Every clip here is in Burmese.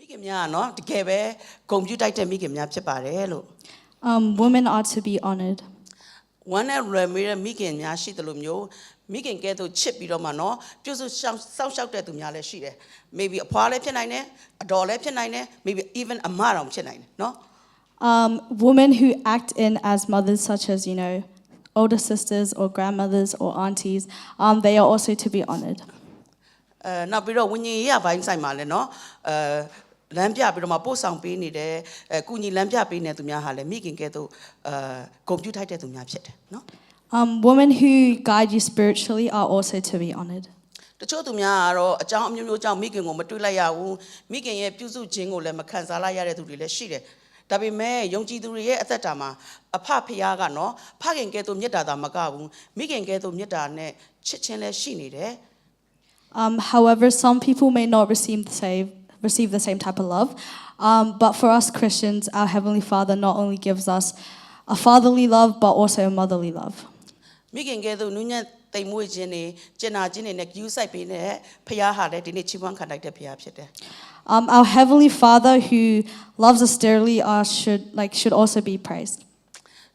ခင်များနော်တကယ်ပဲဂုဏ်ပြုတိုက်တဲ့မိခင်များဖြစ်ပါတယ်လို့ Women are to be honored. ဝမ်းနဲ့ရမေးတဲ့မိခင်များရှိတယ်လို့မျိုးမိခင်ကဲသို့ချစ်ပြီးတော့မှနော်ပြုစုစောင့်ရှောက်တဲ့သူများလည်းရှိတယ် maybe အဖွားလည်းဖြစ်နိုင်တယ်အတော်လည်းဖြစ်နိုင်တယ် maybe even အမတောင်ဖြစ်နိုင်တယ်နော် Women who act in as mothers, such as older sisters or grandmothers or aunties, they are also to be honored. နောက်ပြီးတော့ဝิญဉ်ရေးရပိုင်းဆိုင်မှာလည်းနော်လမ်းပြပြီးတော့မှပို့ဆောင်ပေးနေတယ်ကုညီလမ်းပြပေးနေသူများဟာလည်းမိခင်ကဲသို့ဂုဏ်ပြုထိုက်တဲ့သူများဖြစ်တယ်နော် Women who guide you spiritually are also to be honored. တချို့သူများကတော့အကြောင်းအမျိုးမျိုးကြောင့်မိခင်ကိုမတွေ့လိုက်ရဘူးမိခင်ရဲ့ပြုစုခြင်းကိုလည်းမခံစားလိုက်ရတဲ့သူတွေလည်းရှိတယ်ဒါပေမဲ့ယုံကြည်သူတွေရဲ့အသက်တာမှာအဖဖခင်ကနော်ဖခင်ကဲသို့မေတ္တာသာမကဘူးမိခင်ကဲသို့မေတ္တာနဲ့ချစ်ခြင်းလည်းရှိနေတယ် However, some people may not receive the same type of love, but for us Christians, our Heavenly Father not only gives us a fatherly love, but also a motherly love. မိခင်ကဲသို့နူးညံ့တိမ်မွေ့ခြင်းတွေကျင်နာခြင်းတွေနဲ့ကြူးဆိုင်ပေးနေတဲ့ဖခင်ဟာလည်းဒီနေ့ချီးမွမ်းခံလိုက်တဲ့ဖခင်ဖြစ်တယ် Our Heavenly Father who loves us dearly should also be praised.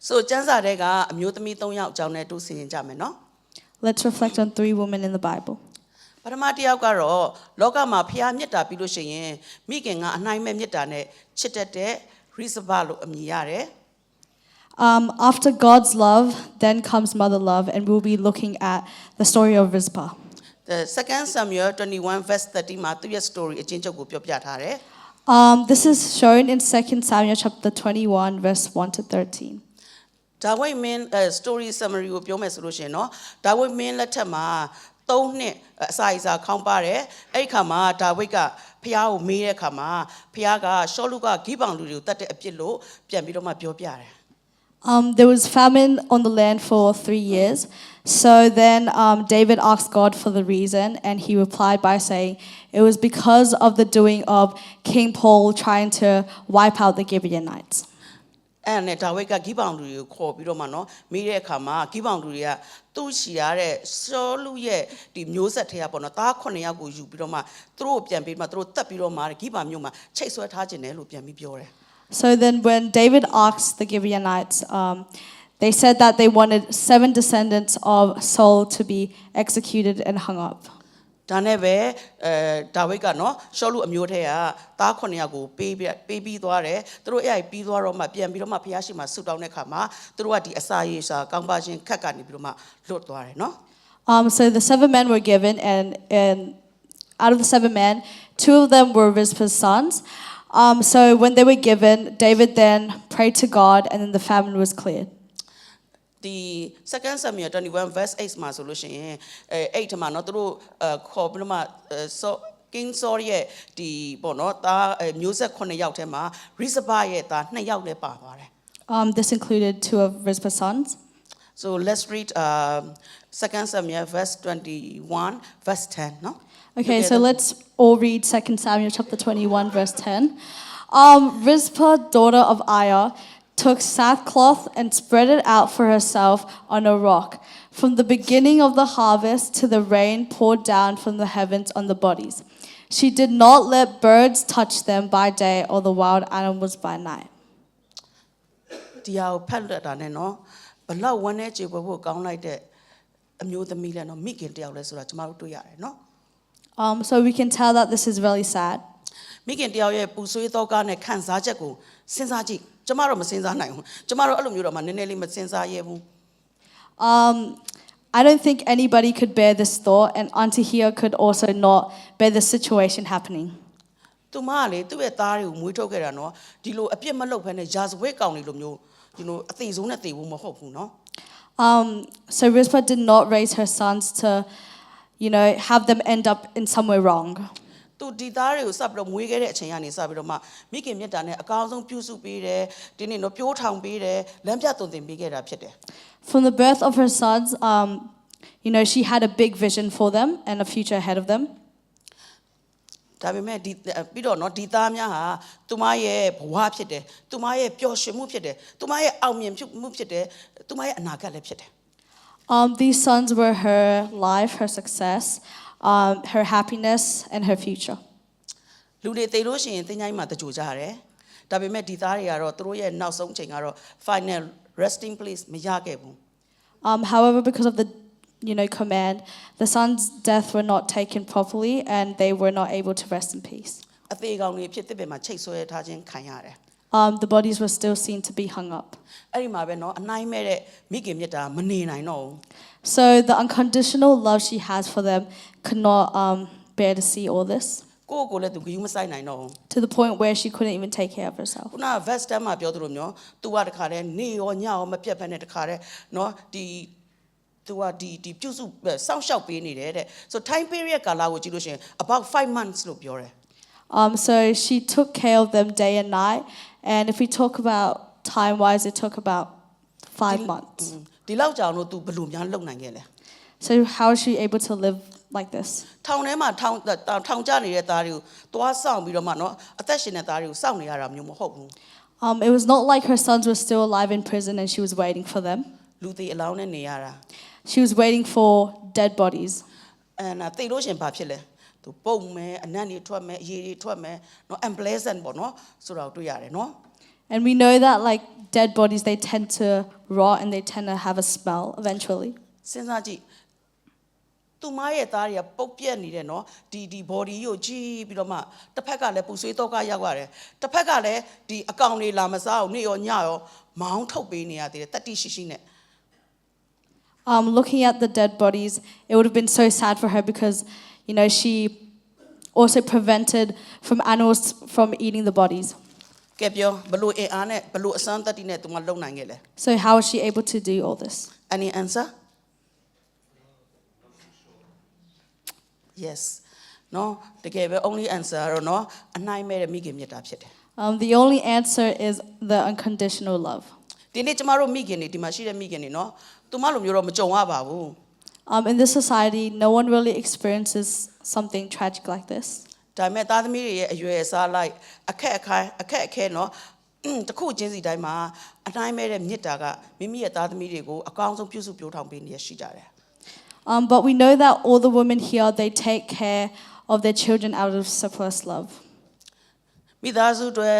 So ကျမ်းစာထဲကအမျိုးသမီး3ယောက်အကြောင်းနဲ့တူဆင်ရင်ကြမယ်နော် Let's reflect on 3 women in the Bible. ပထမတစ်ယောက်ကတော့လောကမှာဖခင်မြတ်တာပြီးလို့ရှိရင်မိခင်ကအနိုင်မဲ့မြတ်တာနဲ့ချစ်တတ်တဲ့ရိစဘလို့အမည်ရတယ် After God's love, then comes mother love, and we'll be looking at the story of Rizpah. The 2 Samuel 21 verse 30မှာသူရဲ့ story အချင်းချုပ်ကိုပြောပြထားတယ် This is shown in 2 Samuel chapter 21 verse 1 to 13. ဒါဝိဒ်မင်း story summary ကိုပြောမယ်ဆိုလို့ရှိရင်เนาะဒါဝိဒ်မင်းလက်ထက်မှာ3နှစ်အစာခေါင်းပါတယ်အဲ့ဒီခါမှာဒါဝိဒ်ကဖျားကိုမေးတဲ့ခါမှာဖျားကရှောလုကဂိဗောင်လူတွေကိုတတ်တဲ့အပြစ်လို့ပြန်ပြီးတော့မှပြောပြတယ် There was famine on the land for 3 years. So then David asked God for the reason, and he replied by saying, it was because of the doing of King Paul trying to wipe out the Gibeonites. အဲ့နဲ့ဒါဝိဒ်ကဂိဗောင်လူတွေကိုခေါ်ပြီးတော့မှနော်မေးတဲ့အခါမှာဂိဗောင်လူတွေကသူ့ရှီရတဲ့ရှောလုရဲ့ဒီမျိုးဆက်ထဲကပေါ့နော်သား9ယောက်ကိုယူပြီးတော့မှသူတို့ပြန်ပြီးမှသူတို့တက်ပြီးတော့မှဂိဗာမြို့မှာချိတ်ဆွဲထားခြင်းတယ်လို့ပြန်ပြီးပြောတယ် So then when David asked the Gibeonites, they said that they wanted 7 descendants of Saul to be executed and hung up. ဒါနဲ့ပဲဒါဝိဒ်ကနော်ရှောလုအမျိုးထဲကသား9ယောက်ကိုပေးပြီးသွားတယ်သူတို့အဲ့ပြီးသွားတော့မှပြန်ပြီးတော့မှဖျားရှိမှဆူတောင်းတဲ့ခါမှာသူတို့ကဒီအစာရေစာကောင်းပါခြင်းခက်ကနေပြီးတော့မှလွတ်သွားတယ်နော် So the 7 men were given, and out of the 7 men, 2 of them were Rizpah's sons. So when they were given, David then prayed to God, and then the famine was cleared. The 2 Samuel 21 verse 8မှာဆိုလို့ရှိရင်8မှာနော်သူတို့ခေါ်ပြီးတော့မှKing Saul ရဲ့ဒီပေါ့နော်သားမျိုးဆက်9ယောက်ထဲမှာ Rizpah ရဲ့သား2ယောက်လည်းပါသွားတယ် This included 2 of Rizpah's sons. So let's read 2 Samuel verse 21 verse 10 no Okay, so let's all read 2 Samuel chapter 21 verse 10. Rizpah, daughter of Aiah, took sackcloth and spread it out for herself on a rock, from the beginning of the harvest to the rain poured down from the heavens on the bodies. She did not let birds touch them by day or the wild animals by night. ဒီဟာကိုဖတ်ရတာနဲ့နော်ဘလောက်ဝမ်းနဲ့ကြေပွေဖို့ကောင်းလိုက်တဲ့အမျိုးသမီးလဲနော်မိခင်တယောက်လဲဆိုတာကျွန်တော်တို့တွေ့ရတယ်နော် So we can tell that this is really sad. မိခင်တယောက်ရဲ့ပူဆွေးသောကားနဲ့ခံစားချက်ကိုစဉ်းစားကြည့်ကျွန်တော်မစဉ်းစားနိုင်ဘူးကျွန်တော်အဲ့လိုမျိုးတော့မှနည်းနည်းလေးမစဉ်းစားရဘူး I don't think anybody could bear this thought, and Auntie here could also not bear the situation happening. သူမကလေသူ့ရဲ့သားတွေကိုမွေးထုတ်ခဲ့တာနော်ဒီလိုအပြစ်မလုပ်ဘဲနဲ့ရာဇဝတ်ကောင်တွေလိုမျိုးအသေးဆုံးနဲ့သေဖို့မဟုတ်ဘူးနော် So Rizpah did not raise her sons to have them end up in somewhere wrong. သူဒီသားတွေကိုစပ်ပြီးတော့မွေးခဲ့တဲ့အချိန်ကနေစပြီးတော့မှမိခင်မြတ်တာနဲ့အကောင်းဆုံးပြုစုပေးတယ်ဒီနေ့တော့ပြိုးထောင်ပေးတယ်လမ်းပြသွန်သင်ပေးခဲ့တာဖြစ်တယ် From the birth of her sons, she had a big vision for them and a future ahead of them. ဒါပေမဲ့ပြီးတော့နော်ဒီသားများဟာသူမရဲ့ဘဝဖြစ်တယ်သူမရဲ့ပျော်ရွှင်မှုဖြစ်တယ်သူမရဲ့အောင်မြင်မှုဖြစ်တယ်သူမရဲ့အနာဂတ်လည်းဖြစ်တယ် These sons were her life, her success, her happiness, and her future. လူတွေတေလို့ရှိရင်တင်းချိုင်းမှာတကြိုကြတယ်ဒါပေမဲ့ဒီသားတွေကတော့သူတို့ရဲ့နောက်ဆုံးချိန်ကတော့ final resting place မရခဲ့ဘူး However, because of the command, the son's death were not taken properly, and they were not able to rest in peace. အသေးကောင်တွေဖြစ်တဲ့ပင်မှာချိတ်ဆွဲထားခြင်းခံရတယ် The bodies were still seen to be hung up. အဲ့ဒီမှာပဲเนาะအနိုင်မဲ့တဲ့မိခင်မြတ်တာမနေနိုင်တော့ဘူး So the unconditional love she has for them could not bear to see all this, ကိုယ့်ကိုယ်လည်းသူဂယုမဆိုင်နိုင်တော့ဘူး to the point where she couldn't even take care of herself. ခုနက verse 10မှာပြောသလိုမျိုး तू ကတခါတည်းနေရောညရောမပြတ်ဖက်နဲ့တခါတည်းเนาะဒီ तू ကဒီပြုစုစောင့်ရှောက်ပေးနေတယ်တဲ့ so time period ကာလကိုကြည့်လို့ရှိရင် about 5 months လို့ပြောတယ် So she took care of them day and night, and if we talk about time-wise, it took about 5 months. ဒီလောက်ကြောင်လို့ तू ဘယ်လိုများလုပ်နိုင်ခဲ့လဲ So how is she able to live like this? ထောင်ထဲမှာထောင်ကျနေတဲ့သားတွေကိုသွားဆောင်ပြီးတော့မှเนาะအသက်ရှင်တဲ့သားတွေကိုစောင့်နေရတာမျိုးမဟုတ်ဘူး It was not like her sons were still alive in prison and she was waiting for them. လူသေးအလောင်းနဲ့နေရတာ She was waiting for dead bodies. သိလို့ရှင်ဘာဖြစ်လဲ तू ပုံမယ်အနံ့တွေထွက်မယ်အရည်တွေထွက်မယ်เนาะ unpleasant ပေါ့เนาะဆိုတော့တွေ့ရတယ်เนาะ And we know that like dead bodies, they tend to rot and they tend to have a smell eventually. စဉ်းစားကြည့်သူမရဲ့သားတွေကပုတ်ပြက်နေတယ်เนาะဒီ body ကိုကြည့်ပြီးတော့မှတစ်ဖက်ကလည်းပူဆွေးတော့ကရောက်ရတယ်တစ်ဖက်ကလည်းဒီအကောင်တွေလာမစားအောင်နေ့ရောညရောမောင်းထုတ်ပေးနေရသေးတယ်တတိရှိရှိနဲ့ Looking at the dead bodies, it would have been so sad for her because, she also prevented from animals from eating the bodies. ကဲပြောဘလို့အင်အားနဲ့ဘလို့အစမ်းတတိနဲ့သူမလုံနိုင်ခဲ့လဲ So how was she able to do all this? Any answer Yes no တကယ်ပဲ only answer တော့เนาะအနိုင်မဲ့တဲ့မိခင်မြတ်တာဖြစ်တယ် The only answer is the unconditional love. ဒီနေ့ကျမတို့မိခင်တွေဒီမှာရှိတဲ့မိခင်တွေเนาะသူမလိုမျိုးတော့မကြုံရပါဘူး In this society, no one really experiences something tragic like this. ဒါပေမဲ့သားသမီးတွေရဲ့အရွယ်အစားလိုက်အခက်အခဲเนาะတခုချင်းစီတိုင်းမှာအနိုင်မဲ့တဲ့မြတ်တာကမိမိရဲ့သားသမီးတွေကိုအကောင်းဆုံးပြုစုပြောထောင်ပေးနေရရှိကြတယ် But we know that all the women here, they take care of their children out of selfless love. မိသားစုတွေ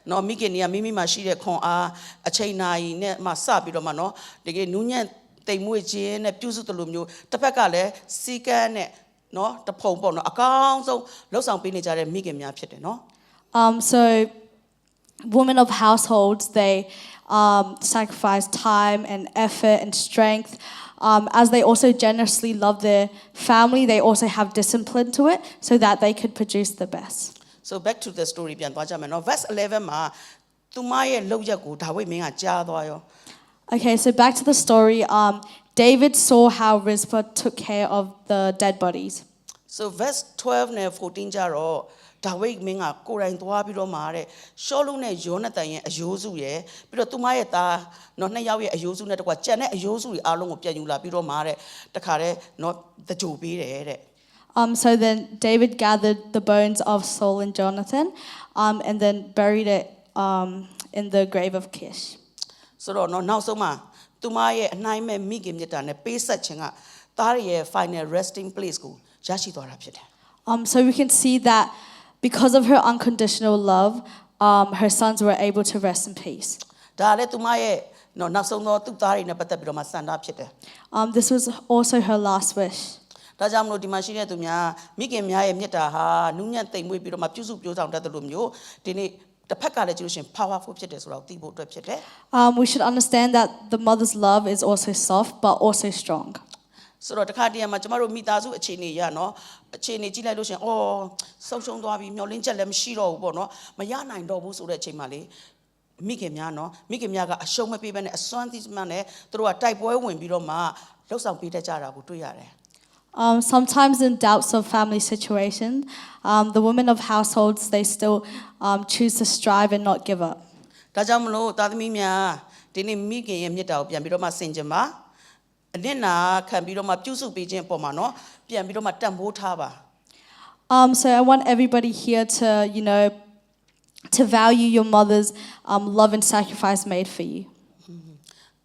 เนาะမိခင်တွေကမိမိမှာရှိတဲ့ခွန်အားအချိန်နာရီနဲ့မှစပြီးတော့မှเนาะတကယ်နူးညံ့တိမ်မွေ့ခြင်းနဲ့ပြုစုတယ်လို့မျိုးတစ်ဖက်ကလည်းစီကန်းနဲ့เนาะတဖုံပေါ့เนาะအကောင်းဆုံးလှုပ်ဆောင်ပေးနေကြတဲ့မိခင်များဖြစ်တယ်เนาะ So women of households, they sacrifice time and effort and strength. As they also generously love their family, they also have discipline to it so that they could produce the best. So back to the story ပြန်သွားကြမယ်เนาะ verse 11မှာသူမရဲ့လောက်ရက်ကိုဒါဝိဒ်မင်းကကြားသွားရော Okay, so back to the story. David saw how Rizpah took care of the dead bodies. So verse 12နဲ့14ကြတော့ဒါဝိဒ်မင်းကကိုယ်တိုင်သွားပြီးတော့မှာတဲ့ရှောလုနဲ့ယောနသန်ရဲ့အယိုးစုရဲ့ပြီးတော့သူမရဲ့သားเนาะနှစ်ယောက်ရဲ့အယိုးစုနဲ့တကွာကြံတဲ့အယိုးစုတွေအားလုံးကိုပြန်ယူလာပြီးတော့မှာတဲ့တခါတဲ့เนาะတကြိုပေးတယ်တဲ့ So then David gathered the bones of Saul and Jonathan, and then buried it in the grave of Kish. ဆိုတော့เนาะနောက်ဆုံးမှာသူမရဲ့အနိုင်မဲ့မိခင်မြတ်တာနဲ့ပေးဆက်ခြင်းကသားရဲ့ final resting place ကိုရရှိသွားတာဖြစ်တယ် So we can see that because of her unconditional love, her sons were able to rest in peace. ဒါလည်းသူမရဲ့เนาะနောက်ဆုံးသောသူ့သားတွေနဲ့ပတ်သက်ပြီးတော့မှစံတာဖြစ်တယ် This was also her last wish. ဒါကြောင့်မလို့ဒီမှာရှိတဲ့သူများမိခင်များရဲ့မြတ်တာဟာနူးညံ့သိမ်မွေ့ပြီးတော့မှပြုစုပြောဆောင်တတ်တယ်လို့မျိုးဒီနေ့တစ်ဖက်ကလည်းကြည့်လို့ရှိရင် powerful ဖြစ်တယ်ဆိုတော့သိဖို့အတွက်ဖြစ်တယ် We should understand that the mother's love is also soft but also strong. ဆိုတော့တခါတည်းမှာကျမတို့မိသားစုအခြေအနေရเนาะအခြေအနေကြည့်လိုက်လို့ရှိရင်အော်ဆုံးရှုံးသွားပြီမျောလင်းချက်လည်းမရှိတော့ဘူးပေါ့เนาะမရနိုင်တော့ဘူးဆိုတဲ့အချိန်မှာလေမိခင်များเนาะမိခင်များကအရှုံးမပေးဘဲနဲ့အစွမ်းသီးမှနဲ့သူတို့ကတိုက်ပွဲဝင်ပြီးတော့မှလှုပ်ဆောင်ပေးတတ်ကြတာကိုတွေ့ရတယ် Sometimes in doubts of family situation, the women of households, they still choose to strive and not give up. ဒါကြောင့်မလို့သားသမီးများဒီနေ့မိခင်ရဲ့မြတ်တာကိုပြန်ပြီးတော့မှဆင်ခြင်ပါအနစ်နာခံပြီးတော့မှပြုစုပေးခြင်းအပေါ်မှာเนาะပြန်ပြီးတော့မှတန်ဖိုးထားပါ So I want everybody here to, to value your mother's love and sacrifice made for you.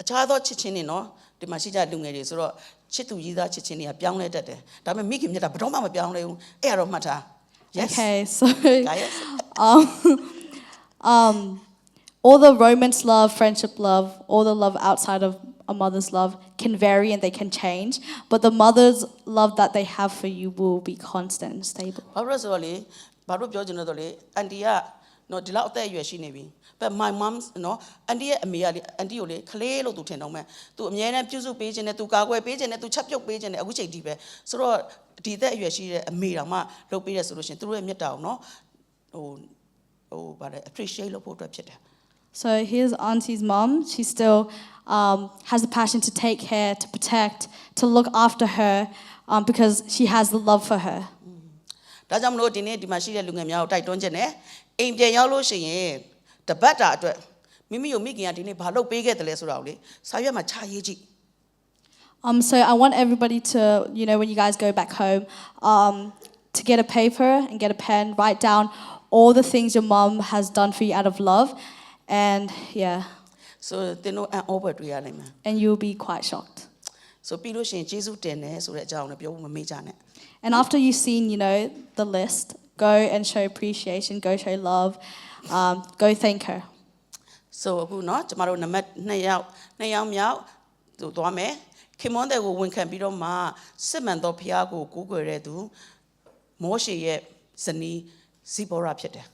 အခြားသောချစ်ချင်းတွေเนาะဒီမှာရှိကြလူငယ်တွေဆိုတော့ချစ်သူရည်သားချစ်ချင်းတွေကပြောင်းလဲတတ်တယ်ဒါပေမဲ့မိခင်မြတ်တာဘယ်တော့မှမပြောင်းလဲဘူးအဲ့ဒါတော့မှတ်ထား Yes. Okay, so Gaius. all the romance love, friendship love, all the love outside of a mother's love can vary and they can change, but the mother's love that they have for you will be constant and stable. ဘာလို့ဆိုတော့လေဘာလို့ပြောချင်တော့လေအန်တီကနော်ဒီလောက်အသက်အရွယ်ရှိနေပြီ but my mom နော်အန်တီရဲ့အမေကလေအန်တီကိုလေခလေးလို့သူထင်တော့မယ်သူအမြဲတမ်းပြုစုပေးခြင်းနဲ့သူကာကွယ်ပေးခြင်းနဲ့သူချက်ပြုတ်ပေးခြင်းနဲ့အခုချိန်ထိပဲဆိုတော့ဒီအသက်အရွယ်ရှိတဲ့အမေတော်မှလုပ်ပေးရဆိုလို့ရှင်သူတို့ရဲ့မြတ်တာကိုနော်ဟိုဗါလဲ appreciate လုပ်ဖို့အတွက်ဖြစ်တယ် So here's Auntie's mom. She still has the passion to take care, to protect, to look after her because she has the love for her. ဒါကြောင့်မလို့ဒီနေ့ဒီမှာရှိတဲ့လူငယ်များကိုတိုက်တွန်းခြင်းနဲ့အိမ်ပြန်ရောက်လို့ရှိရင်တပတ်တာအတွက်မိမိကိုမိခင်ကဒီနေ့ဘာလုပ်ပေးခဲ့တယ်လဲဆိုတာကိုလေစာရွက်မှာခြာရေးကြည့် So I want everybody to, when you guys go back home, to get a paper and get a pen, write down all the things your mom has done for you out of love, and yeah. So သင်တို့အန်အောဘတွေ့ရနိုင်မှာ And you'll be quite shocked. So ပြီးလို့ရှိရင်ကျေးဇူးတင်တယ်ဆိုတဲ့အကြောင်းလည်းပြောဖို့မမေ့ကြနဲ့ And after you've seen, the list, go and show appreciation, go show love, go thank her. So အခုเนาะကျမတို့နံပါတ်2ယောက်မြောက်သူသွားမယ်ခင်မွန်းတဲ့ကိုဝန်ခံပြီးတော့မှစစ်မှန်သောဖျားကိုကူးကွယ်တဲ့သူမောရှေရဲ့ဇနီးဇိဘောရာဖြစ်တယ်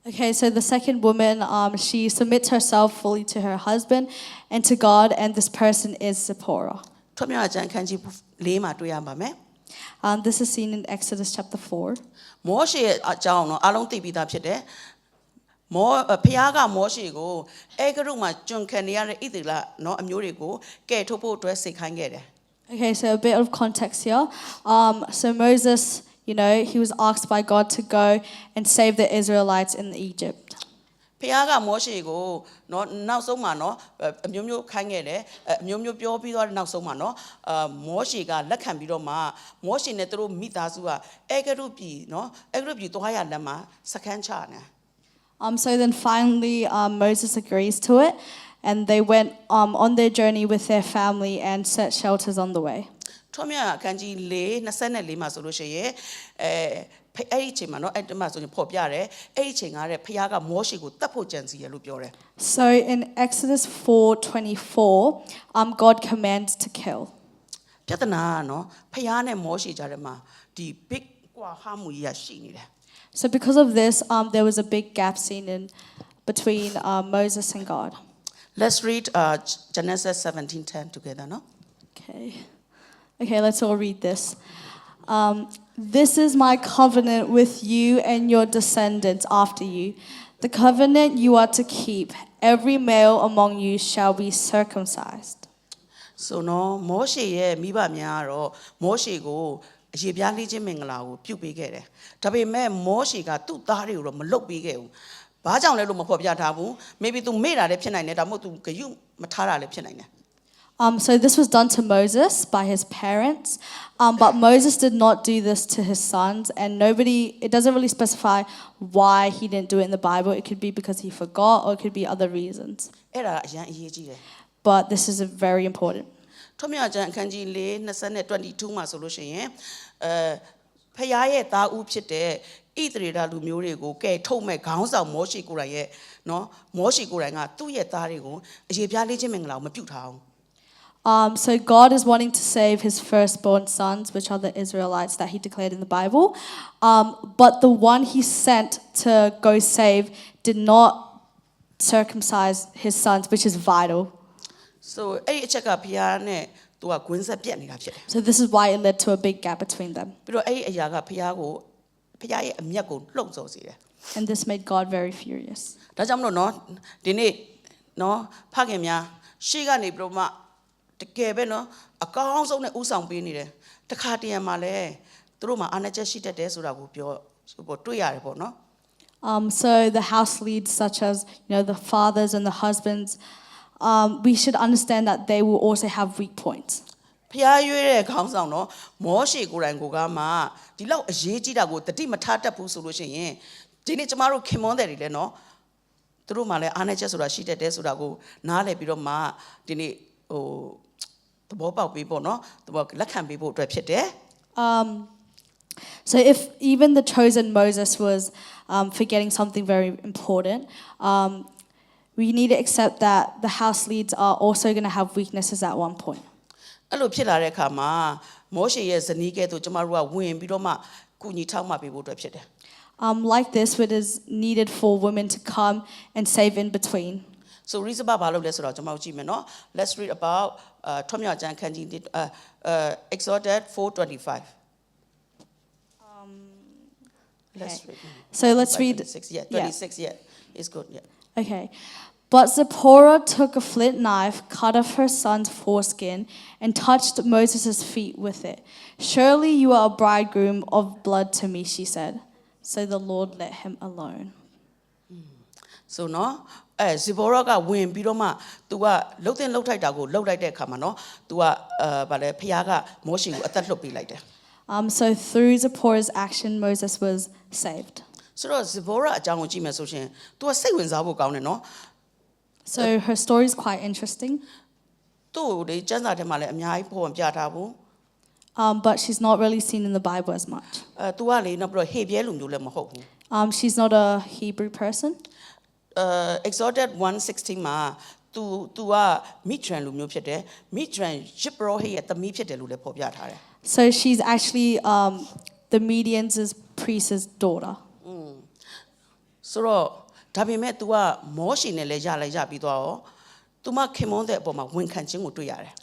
Okay, so the second woman, she submits herself fully to her husband and to God, and this person is Zipporah. ထွတ်မြောက်ကျမ်းခန်းကြီး4မှာတွေ့ရပါမယ် This is seen in Exodus chapter 4. မောရှေရဲ့အကြောင်းเนาะအားလုံးသိပြီးသားဖြစ်တယ်ဖျားကမောရှေကိုအဲဂရုမှာကျွန်ခံနေရတဲ့ဣသရေလเนาะအမျိုးတွေကိုကယ်ထုတ်ဖို့အတွက်စိတ်ခိုင်းခဲ့တယ် Okay, so a bit of context here. So Moses, he was asked by God to go and save the Israelites in Egypt. ဖျားကမောရှေကိုเนาะနောက်ဆုံးမှာเนาะအမျိုးမျိုးခိုင်းခဲ့တယ်အမျိုးမျိုးပြောပြီးတော့နောက်ဆုံးမှာเนาะမောရှေကလက်ခံပြီးတော့မှမောရှေနဲ့သူတို့မိသားစုကအဲဂရုပြည်เนาะအဲဂရုပြည်သွားရလမ်းမှာစခန်းချနေ So then finally Moses agrees to it, and they went on their journey with their family and set shelters on the way. ထွတ်မြောက်အခန်းကြီး4:24မှာဆိုလို့ရှိရင်အဲ့ဒီအချိန်မှာเนาะအဲ့ဒီမှာဆိုရင်ပေါ်ပြတယ်အဲ့ဒီအချိန်ကတဲ့ဖျားကမောရှေကိုတတ်ဖို့ကြံစီရလို့ပြောတယ် So in Exodus 4:24, God commands to kill. ပြဿနာကเนาะဖျားနဲ့မောရှေကြားထဲမှာဒီ big ကွာဟမှုကြီးရရှိနေတယ် So because of this, there was a big gap seen between Moses and God. Let's read Genesis 17:10 together, no? Okay, let's all read this. This is my covenant with you and your descendants after you, the covenant you are to keep. Every male among you shall be circumcised. So no, Moshe ye မိဘများကတော့မောရှေကိုအရေးပြားလေးချင်းမင်္ဂလာကိုပြုပေးခဲ့တယ်။ဒါပေမဲ့မောရှေကသူ့သားတွေကိုတော့မလုပ်ပေးခဲ့ဘူး။ဘာကြောင့်လဲလို့မဖော်ပြထားဘူး။ Maybe သူမေ့တာလည်းဖြစ်နိုင်တယ်ဒါမှမဟုတ်သူဂယုမထားတာလည်းဖြစ်နိုင်တယ်။ So this was done to Moses by his parents, but Moses did not do this to his sons, and it doesn't really specify why he didn't do it in the Bible. It could be because he forgot, or it could be other reasons. အဲ့ဒါအရင်အရေးကြီးတယ် But this is very important. ထွတ်မြောက်ကျမ်းအခန်းကြီး4:22မှာဆိုလို့ရှိရင်ဖျားရဲ့သားဦးဖြစ်တဲ့ဣသရေလလူမျိုးတွေကိုကဲထုတ်မဲ့ခေါင်းဆောင်မောရှေကိုယ်တိုင်ရဲ့နော်မောရှေကိုယ်တိုင်ကသူ့ရဲ့သားတွေကိုအရေးပြားလေးချင်းမင်္ဂလာကိုမပြုထားဘူး So God is wanting to save his firstborn sons, which are the Israelites that he declared in the Bible. But the one he sent to go save did not circumcise his sons, which is vital. So အဲ့ဒီအချက်ကဖျားနဲ့သူကဂွင်းဆက်ပြက်နေတာဖြစ်တယ် So this is why it led to a big gap between them. ပြီးတော့အဲ့ဒီအရာကဖျားရဲ့အမျက်ကိုလှုပ်ဆော်စေတယ် And this made God very furious. ဒါကြောင့်မလို့နော်ဒီနေ့နော်ဖခင်များရှေ့ကနေပြီးတော့မှတကယ်ပဲနော်အကောင်းဆုံးနဲ့ဥဆောင်ပေးနေတယ်တခါတရံမှာလဲသူတို့မှာအာဏာချက်ရှိတတ်တယ်ဆိုတာကိုတွေ့ရတယ်ပေါ့နော် So the house leads, such as the fathers and the husbands, we should understand that they will also have weak points. ဖျားရွေးတဲ့ခေါင်းဆောင်တော့မောရှေကိုယ်တိုင်ကိုကမှဒီလောက်အရေးကြီးတာကိုတတိမထားတတ်ဘူးဆိုလို့ရှိရင်ဒီနေ့ကျမတို့ခင်မွန်းတယ်တွေလည်းနော်သူတို့မှလည်းအာဏာချက်ဆိုတာရှိတတ်တယ်ဆိုတာကိုနားလည်ပြီးတော့မှဒီနေ့သဘောပေါက်ပြီးပေါ့နော်သဘောလက်ခံပေးဖို့အတွက်ဖြစ်တယ် So if even the chosen Moses was forgetting something very important, we need to accept that the house leads are also going to have weaknesses at one point. အဲ့လိုဖြစ်လာတဲ့အခါမှာမောရှေရဲ့ဇနီးကဲ့သို့ကျမတို့ကဝင်ပြီးတော့မှကုညီထောက်မှပေးဖို့အတွက်ဖြစ်တယ် Like this, it is needed for women to come and save in between. So reason ဘာလုပ်လဲဆိုတော့ကျမတို့ကြည့်မယ်နော် Let's read about ထွတ်မြောက်ကျမ်းခန်းကြီး Exodus 4:25 Let's read. So let's read. 26, yeah, Yeah. 26, yeah. It's good, yeah. Okay. But Zipporah took a flint knife, cut off her son's foreskin, and touched Moses' feet with it. Surely you are a bridegroom of blood to me, she said. So the Lord let him alone. So နော်ဇီဘောရကဝင်ပြီးတော့မှ तू ကလှုပ်တဲ့လှုပ်ထိုက်တာကိုလှုပ်လိုက်တဲ့အခါမှာနော် तू ကဗာလဲဖခင်ကမောရှေကိုအသက်လွတ်ပေးလိုက်တယ် So through Zipporah's action, Moses was saved. ဆိုတော့ဇီဘောရအကြောင်းကိုကြည့်မယ်ဆိုရှင် तू ကစိတ်ဝင်စားဖို့ကောင်းတယ်နော် So her story is quite interesting, သူ့ကိုလေကျမ်းစာထဲမှာလည်းအများကြီးဖော်ပြထားဘူး but she's not really seen in the Bible as much. तू ကလေနောက်ပြီးတော့ဟေပြဲလူမျိုးလည်းမဟုတ်ဘူး She's not a Hebrew person. Exodus 1:16 မှာ तू ကမိထရန်လူမျိုးဖြစ်တယ်မိထရန်ယစ်ပရောဟိရဲ့သမီးဖြစ်တယ်လို့လည်းဖော်ပြထားတယ် So she's actually the Midian's priest's daughter. ဆိုတော့ဒါပေမဲ့ तू ကမောရှေနဲ့လည်းရပြီးသွားရော तू မခင်မွန်းတဲ့အပေါ်မှာဝန်ခံခြင်းကိုတွေ့ရတယ်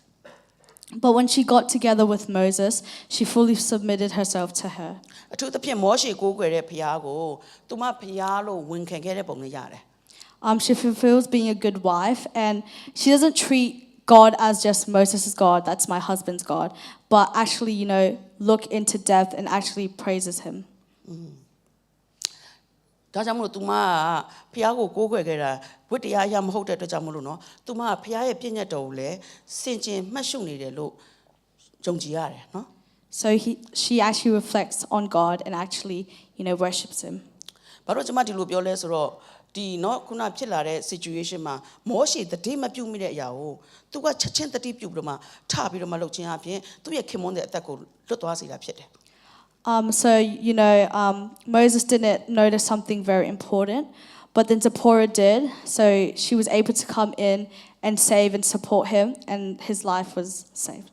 But when she got together with Moses, she fully submitted herself to her. အထူးသဖြင့်မောရှေကိုးကွယ်တဲ့ဖခင်ကို तू မဖခင်လို့ဝန်ခံခဲ့တဲ့ပုံနဲ့ရတယ် She fulfills being a good wife, and she doesn't treat God as just Moses' God, that's my husband's God, but actually, look into depth and actually praises him. ဒါကြောင့်မလို့ तू မဖခင်ကိုကိုးကွယ်ခဲ့တာဝိတ္တရားအရမဟုတ်တဲ့အတွက်ကြောင့်မလို့နော် तू မဖခင်ရဲ့ပြည့်ညတ်တော်ကိုလည်းစင်ကြင်မှတ်ရှုနေတယ်လို့ယုံကြည်ရတယ်နော် So she actually reflects on God and actually, worships him. ဘာလို့ကျွန်မဒီလိုပြောလဲဆိုတော့ဒီနော်ခုနဖြစ်လာတဲ့ situation မှာမောရှေတတိမပြုတ်မိတဲ့အရာကို तू ကချက်ချင်းတတိပြုတ်ပြီးတော့မှထပြီးတော့မှလှုပ်ခြင်းအပြင်သူ့ရဲ့ခင်မွန်းတဲ့အသက်ကိုလွတ်သွားစေတာဖြစ်တယ် So, Moses didn't notice something very important, but then Zipporah did. So she was able to come in and save and support him, and his life was saved.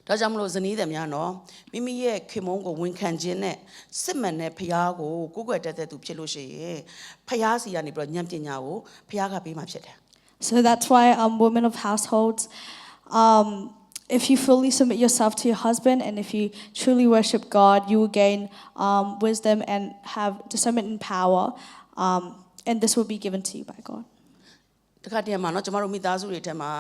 ဒါကြောင့်မလို့ဇနီးသည်များနော်မိမိရဲ့ခင်မုန်းကိုဝန်ခံခြင်းနဲ့စစ်မှန်တဲ့ဖခင်ကိုကိုးကွယ်တတ်တဲ့သူဖြစ်လို့ရှိရင်ဖခင်စီကနေပြီးတော့ဉာဏ်ပညာကိုဖခင်ကပေးမှဖြစ်တယ် So that's why women of households, if you fully submit yourself to your husband and if you truly worship God, you will gain wisdom and have discernment and power, and this will be given to you by God. တခါတည်းမှာနော်ကျမတို့မိသားစုတွေထဲမှာ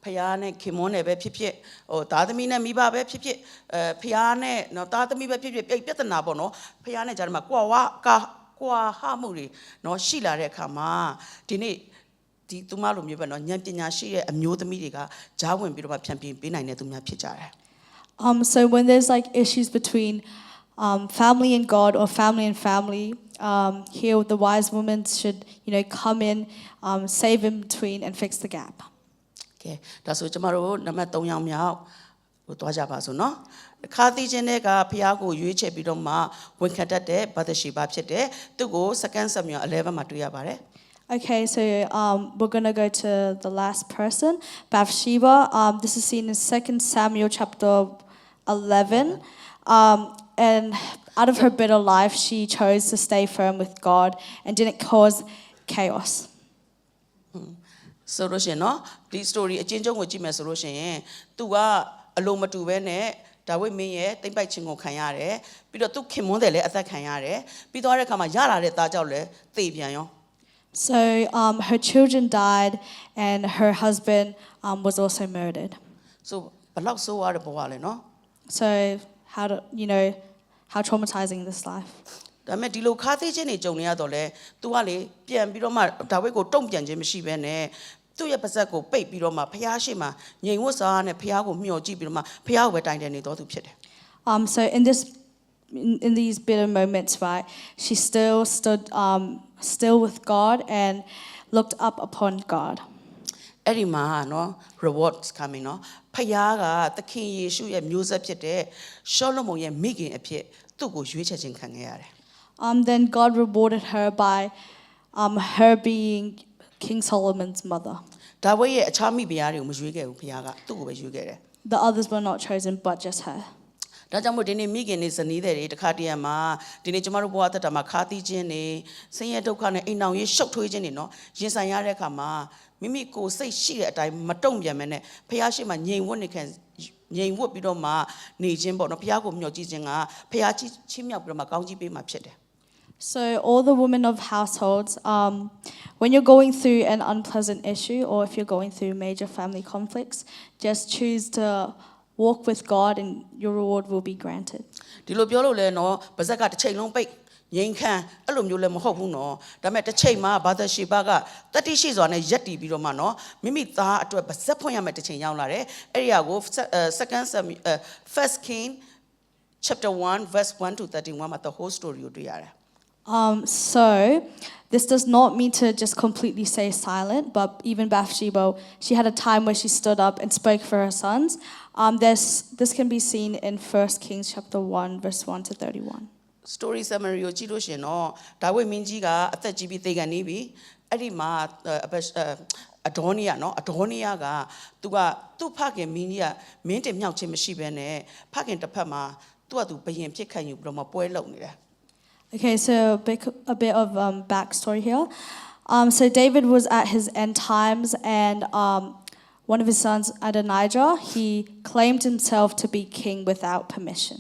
ဖခင်နဲ့ခင်မွန်းနဲ့ပဲဖြစ်ဖြစ်ဟိုသားသမီးနဲ့မိဘပဲဖြစ်ဖြစ်ဖခင်နဲ့နော်သားသမီးပဲဖြစ်ဖြစ်ပြဿနာပေါ့နော်ဖခင်နဲ့ကြားထဲမှာကွာဟမှုတွေနော်ရှိလာတဲ့အခါမှာဒီနေ့ဒီသူမလိုမျိုးပဲနော်ဉာဏ်ပညာရှိတဲ့အမျိုးသမီးတွေကဂျားဝင်ပြီးတော့ဖြန့်ပြင်းပေးနိုင်တဲ့သူများဖြစ်ကြတယ် So when there's like issues between family and God or family and family, here the wise women should, come in, save in between and fix the gap. ကဲဒါဆိုကျမတို့နံပါတ်3ယောက်မြောက်ဟိုသွားကြပါစို့နော်ခါသိခြင်းတွေကဖခင်ကိုရွေးချယ်ပြီးတော့မှဝန်ခံတတ်တဲ့ဗတ္တရှိပါဖြစ်တယ်သူကို second Samuel 11မှာတွေ့ရပါတယ် Okay, so we're going to go to the last person, Bathsheba. This is seen in 2 Samuel chapter 11. And out of her bitter life, she chose to stay firm with God and didn't cause chaos. ဆိုလို့ရှိရင်နော်ဒီ story အချင်းချင်းကိုကြည့်မယ်ဆိုလို့ရှိရင်သူကအလုံးမတူပဲနဲ့ဒါဝိဒ်မင်းရဲ့တိမ့်ပိုက်ခြင်းကိုခံရတယ်ပြီးတော့သူခင်မွန်းတယ်လည်းအသက်ခံရတယ်ပြီးတော့တဲ့အခါမှာရလာတဲ့သားကြောင့်လည်းသေပြန်ရော So her children died and her husband was also murdered. So ဘလောက်ဆိုးရတဲ့ဘဝလဲနော် So how traumatizing this life. ဒါပေမဲ့ဒီလိုခါသေးခြင်းတွေကြုံနေရတော့လဲသူကလေပြန်ပြီးတော့မှဒါဝိဒ်ကိုတုံ့ပြန်ခြင်းမရှိဘဲနဲ့သူ့ရဲ့ပါဇက်ကိုပိတ်ပြီးတော့မှဖျားရှိမှငြိမ်ဝတ်စားနဲ့ဖျားကိုမျှော်ကြည့်ပြီးတော့မှဖျားကိုပဲတိုင်တယ်နေတော်သူဖြစ်တယ် So in these bitter moments, right, she still stood still with God and looked up upon God. အဲ့ဒီမှာနော် rewards coming နော်ဖယားကသခင်ယေရှုရဲ့မျိုးဆက်ဖြစ်တဲ့ရှောလမုန်ရဲ့မိခင်အဖြစ် သူ့ကိုရွေးချယ်ခြင်းခံခဲ့ရတယ် Then God rewarded her by her being King Solomon's mother. ဒါဝိဒ်ရဲ့အခြားမိဖုရားတွေကိုမရွေးခဲ့ဘူးဖုရားကသူ့ကိုပဲရွေးခဲ့တယ် The others were not chosen, but just her. ဒါကြောင့်မို့ဒီနေ့မိခင်တွေဇနီးတွေတခါတည်းရမှာဒီနေ့ကျမတို့ဘဝသက်တာမှာခါသီးခြင်းတွေဆင်းရဲဒုက္ခနဲ့အိမ်အောင်ရေးရှုပ်ထွေးခြင်းတွေနော်ရင်ဆိုင်ရတဲ့အခါမှာမိမိကိုယ်စိတ်ရှိတဲ့အတိုင်းမတုံ့ပြန်မဲနဲ့ဖះရှိမှငြိမ်ဝတ်နေခံငြိမ်ဝတ်ပြီးတော့မှနေခြင်းပေါ့နော်ဖះကိုမျှော်ကြည့်ခြင်းကဖះချင်းမြောက်ပြီးတော့မှကောင်းကြီးပေးမှဖြစ်တယ် So all the women of households, when you're going through an unpleasant issue or if you're going through major family conflicts, just choose to walk with God and your reward will be granted. ဒီလိုပြောလို့လဲနော်ပါဇက်ကတစ်ချိန်လုံးပိတ်ငြိမ်ခံအဲ့လိုမျိုးလည်းမဟုတ်ဘူးနော်ဒါပေမဲ့တစ်ချိန်မှာဘာသာရှိပါကတတိရှိစွာနဲ့ရက်တည်ပြီးတော့မှနော်မိမိသားအတွက်ပါဇက်ဖွင့်ရမယ့်တစ်ချိန်ရောက်လာတယ်အဲ့ဒီဟာကို First King chapter 1 verse 1 to 31မှာ the whole story ကိုတွေ့ရတယ် So this does not mean to just completely stay silent, but even Bathsheba, she had a time where she stood up and spoke for her sons. This can be seen in 1 Kings chapter 1, verse 1 to 31. story summary ကိုကြည့်လို့ရှင်တော့ဒါဝိဒ်မင်းကြီးကအသက်ကြီးပြီးသေကန်နေပြီအဲ့ဒီမှာအဒေါနီယာနော်အဒေါနီယာကသူကသူ့ဖခင်မင်းကြီးကမင်းတင်မြောက်ခြင်းမရှိဘဲနဲ့ဖခင်တစ်ဖက်မှာသူ့ကသူဘယင်ဖြစ်ခံယူပြီးတော့မှပွဲလုပ်နေတယ် Okay, so a bit of backstory here. So David was at his end times, and one of his sons, Adonijah, he claimed himself to be king without permission.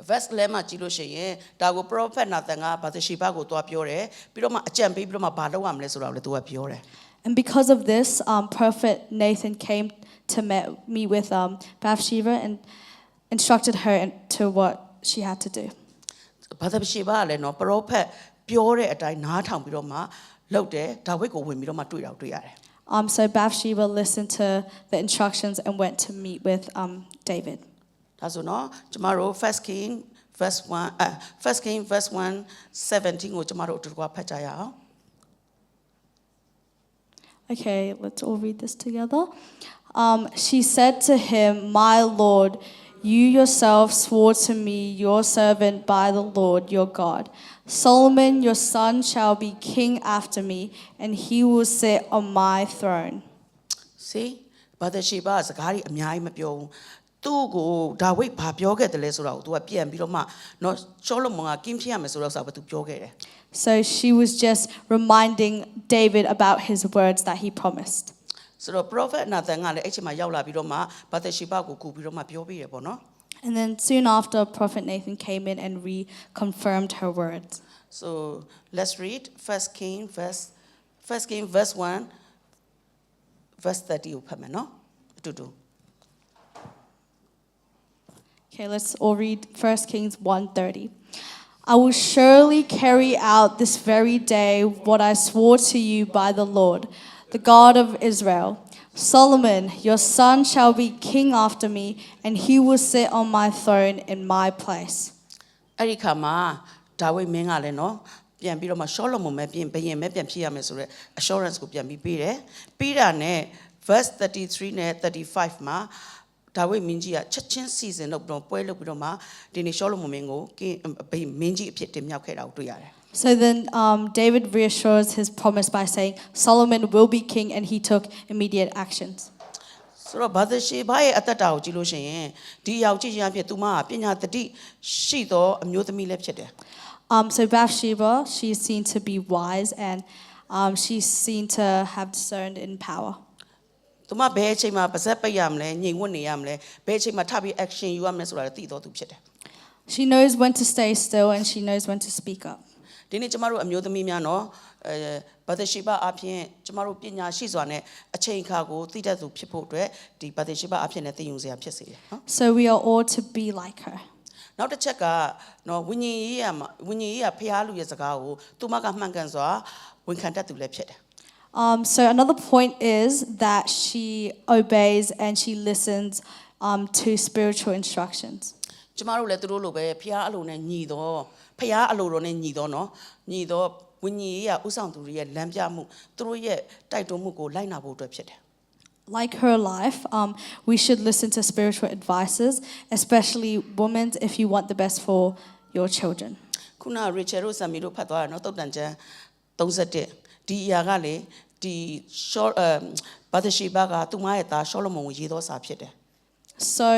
verse 11မှာကြည့်လို့ရှိရင်ဒါကို prophet Nathan ကဘာသာရှိဘကိုသွားပြောတယ်ပြီးတော့မှအကြံပေးပြီးတော့မှဘာလုပ်ရမလဲဆိုတာကိုလည်းသူကပြောတယ် And because of this, Prophet Nathan came to meet with Bathsheba and instructed her to what she had to do. ဘာသာရှိဘကလည်းနော် prophet ပြောတဲ့အတိုင်းနားထောင်ပြီးတော့မှလုပ်တယ်ဒါဝိဒ်ကိုဝင်ပြီးတော့မှတွေ့ရတယ် So Bathsheba listened to the instructions and went to meet with David. ဒါဆိုနော်ကျမတို့ First King verse 1 17ကိုကျမတို့အတူတူဖတ်ကြရအောင် Okay, let's all read this together. She said to him, "My Lord, you yourself swore to me, your servant, by the Lord your God. Solomon, your son, shall be king after me, and he will sit on my throne." See ဘာသာရှိဘကစကားကြီးအများကြီးမပြောဘူးသူ့ကိုဒါဝိဒ်ဘာပြောခဲ့တယ်လဲဆိုတော့သူကပြန်ပြီးတော့မှနော်ရှောလမုန်ကကင်းဖြစ်ရမယ်ဆိုတော့ဆိုတော့သူပြောခဲ့တယ် So she was just reminding David about his words that he promised. ဆိုတော့ prophet Nathan ကလည်းအဲ့ချိန်မှာရောက်လာပြီးတော့မှဘာသာရှိဘကိုကူပြီးတော့မှပြောပြရပေါ့နော် And then soon after, Prophet Nathan came in and reconfirmed her words. So let's read First King verse 1 verse 30ကိုဖတ်မယ်နော်အတူတူ Okay, let's all read 1 Kings 1:30. I will surely carry out this very day what I swore to you by the Lord, the God of Israel. Solomon, your son, shall be king after me, and he will sit on my throne in my place. အဲ့ဒီခါမှာဒါဝိဒ်မင်းကလည်းနော်ပြန်ပြီးတော့မှရှောလမုန်ပဲပြင်ဘယင်ပဲပြန်ဖြစ်ရမယ်ဆိုတော့ assurance ကိုပြန်ပြီးပေးတယ်ပြီးတာနဲ့ verse 33နဲ့35မှာဒါဝိဒ်မင်းကြီးကချက်ချင်းစီစဉ်လုပ်ပြီးတော့ပွဲလုပ်ပြီးတော့မှဒီနေ့ရှောလမုန်မင်းကိုမင်းကြီးအဖြစ်တင်မြှောက်ခဲ့တာကိုတွေ့ရတယ် So then David reassures his promise by saying Solomon will be king, and he took immediate actions. ဆိုတော့ဘာသာရှိဘရဲ့အသက်တာကိုကြည့်လို့ရှိရင်ဒီယောက်ျားဖြစ်သူမပညာတတိရှိသောအမျိုးသမီးလည်းဖြစ်တယ် So Bathsheba, she's seen to be wise, and she's seen to have discerned in power. သူမဘယ်အချိန်မှာပါဇက်ပိတ်ရမလဲညင်ဝတ်နေရမလဲဘယ်အချိန်မှာထပ်ပြီး action ယူရမလဲဆိုတာသိတော်သူဖြစ်တယ် She knows when to stay still, and she knows when to speak up. ဒီနေ့ကျမတို့အမျိုးသမီးများနော်ဘာသာရှိဘအဖြစ်ကျမတို့ပညာရှိစွာနဲ့အချိန်အခါကိုသိတတ်သူဖြစ်ဖို့အတွက်ဒီဘာသာရှိဘအဖြစ်နဲ့သိယူစရာဖြစ်စေတယ်နော် So we are all to be like her. နောက်တစ်ချက်ကနော်ဝိညာဉ်ရေးကဖျားလူရဲ့စကားကိုသူမကမှန်ကန်စွာဝန်ခံတတ်သူလည်းဖြစ်တယ် So another point is that she obeys and she listens to spiritual instructions. ကျမတို့လည်းသူတို့လိုပဲဖျားအလိုနဲ့ညီတော့ဖျားအလိုတော်နဲ့ညီတော့နော်ညီတော့ဝိညာဉ်ရေးကဥဆောင်သူတွေရဲ့လမ်းပြမှုသူတို့ရဲ့တိုက်တွန်းမှုကိုလိုက်နာဖို့အတွက်ဖြစ်တယ် Like her life, we should listen to spiritual advices, especially women, if you want the best for your children. ခုန Rachel တို့ဆမ်မီတို့ဖတ်သွားတယ်နော်တုတ်တန်ကျမ်း31ဒီအရာကလေဒီဘာသရှိဘကသူမရဲ့သားရှောလမုန်ကိုရေးသောစာဖြစ်တယ် So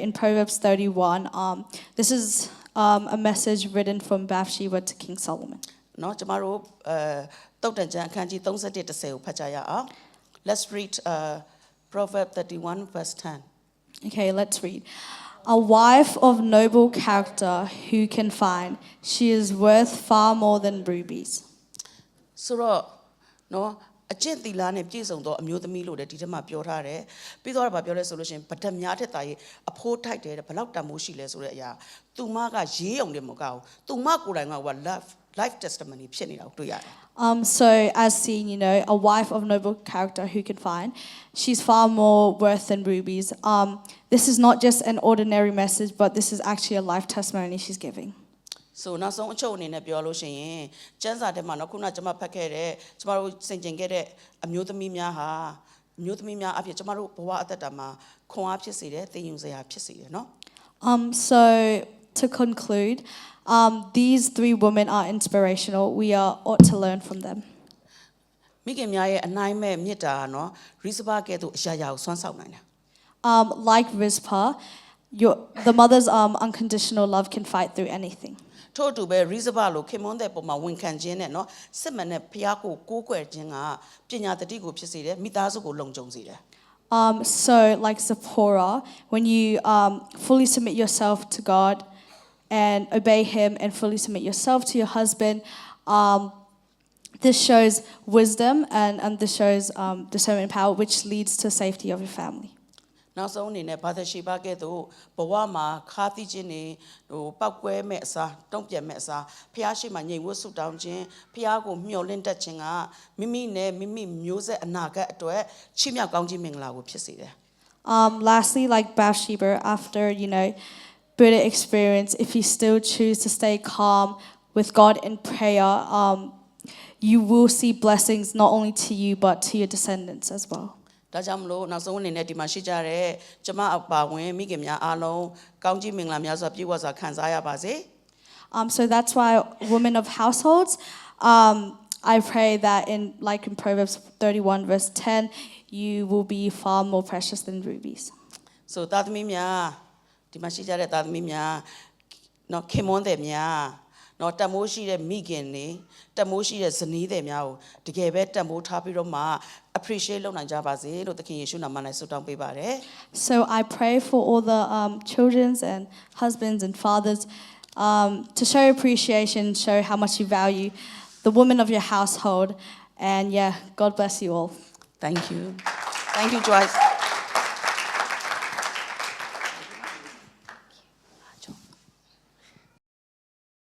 in Proverbs 31, this is a message written from Bathsheba to King Solomon. နော်ကျမတို့တုတ်တန်ကျမ်းအခန်းကြီး31 10ကိုဖတ်ကြရအောင် Let's read Proverbs 31 verse 10 Okay, let's read. A wife of noble character who can find, she is worth far more than rubies. ဆိုတော့နော်အကျင့်သီလနဲ့ပြည့်စုံသောအမျိုးသမီးလို့လည်းဒီထက်မှပြောထားတယ်ပြီးတော့ဗာပြောလဲဆိုလို့ရှိရင်ဗဒတ်များထက်တာရေးအဖိုးထိုက်တယ်ဘယ်လောက်တန်မိုးရှိလဲဆိုတဲ့အရာသူမကရေးအောင်တယ်မကောက်သူမကိုယ်တိုင်ကlife testimony ဖြစ်နေတာကိုတွေ့ရတယ် So as seen, a wife of noble character who can find, she's far more worth than rubies. This is not just an ordinary message, but this is actually a life testimony she's giving. So နောက်ဆုံးအချုပ်အနေနဲ့ပြောလို့ရှိရင်ကျမ်းစာထဲမှာနော်ခုနကျွန်မဖတ်ခဲ့တဲ့ကျမတို့စင်ကျင်ခဲ့တဲ့အမျိုးသမီးများအဖြစ်ကျမတို့ဘဝအသက်တာမှာခွန်အားဖြစ်စေတယ်သင်ယူစရာဖြစ်စေတယ်နော် So to conclude, these three women are inspirational. We ought to learn from them. မိခင်များရဲ့အနိုင်မဲ့မေတ္တာနော်ရိစပါကဲ့သို့အရာရာကိုဆွမ်းဆောင်နိုင်တယ် Like Rizpah, the mother's unconditional love can fight through anything. ထို့အတူပဲရိစပါလို့ခင်မွန်းတဲ့ပုံမှာဝန်ခံခြင်းနဲ့နော်စစ်မှန်တဲ့ဖျားကိုကိုးကွယ်ခြင်းကပညာတတိကိုဖြစ်စေတယ်မိသားစုကိုလုံခြုံစေတယ် So like Zipporah, when you fully submit yourself to God and obey Him and fully submit yourself to your husband, this shows wisdom and this shows discernment and power, which leads to safety of your family. နောက်ဆုံးအနေနဲ့ဘာသာရှိပါကဲ့သို့ဘဝမှာခါသိခြင်းတွေပောက်ကွဲမဲ့အစားတုံ့ပြန်မဲ့အစားဖျားရှိမှညင်ဝတ်ဆုတောင်းခြင်းဖျားကိုမျှော်လင့်တတ်ခြင်းကမိမိနဲ့မိမိမျိုးဆက်အနာဂတ်အတွက်ချီးမြှောက်ကောင်းခြင်းမင်္ဂလာကိုဖြစ်စေတယ် Lastly, like Bathsheba, after bitter experience, if you still choose to stay calm with God in prayer, you will see blessings not only to you but to your descendants as well. ဒါကြောင့်မလို့နောက်ဆုံးအနေနဲ့ဒီမှာရှိကြတဲ့ကျမအပါဝင်မိခင်များအားလုံးကောင်းကြီးမင်္ဂလာများစွာပြည့်ဝစွာခံစားရပါစေ So that's why women of households, I pray that in Proverbs 31 verse 10, you will be far more precious than rubies. So သားသမီးများဒီမှာရှိကြတဲ့သားသမီးများနော်ခင်မွန်းတဲ့များနော်တမိုးရှိတဲ့မိခင်တွေတမိုးရှိတဲ့ဇနီးတွေများကိုတကယ်ပဲတမိုးထားပြီးတော့မှ appreciate လုပ်နိုင်ကြပါစေလို့သခင်ယေရှုနာမ၌ဆုတောင်းပေးပါတယ် So I pray for all the children and husbands and fathers to show appreciation, show how much you value the women of your household, and God bless you all. Thank you Joyce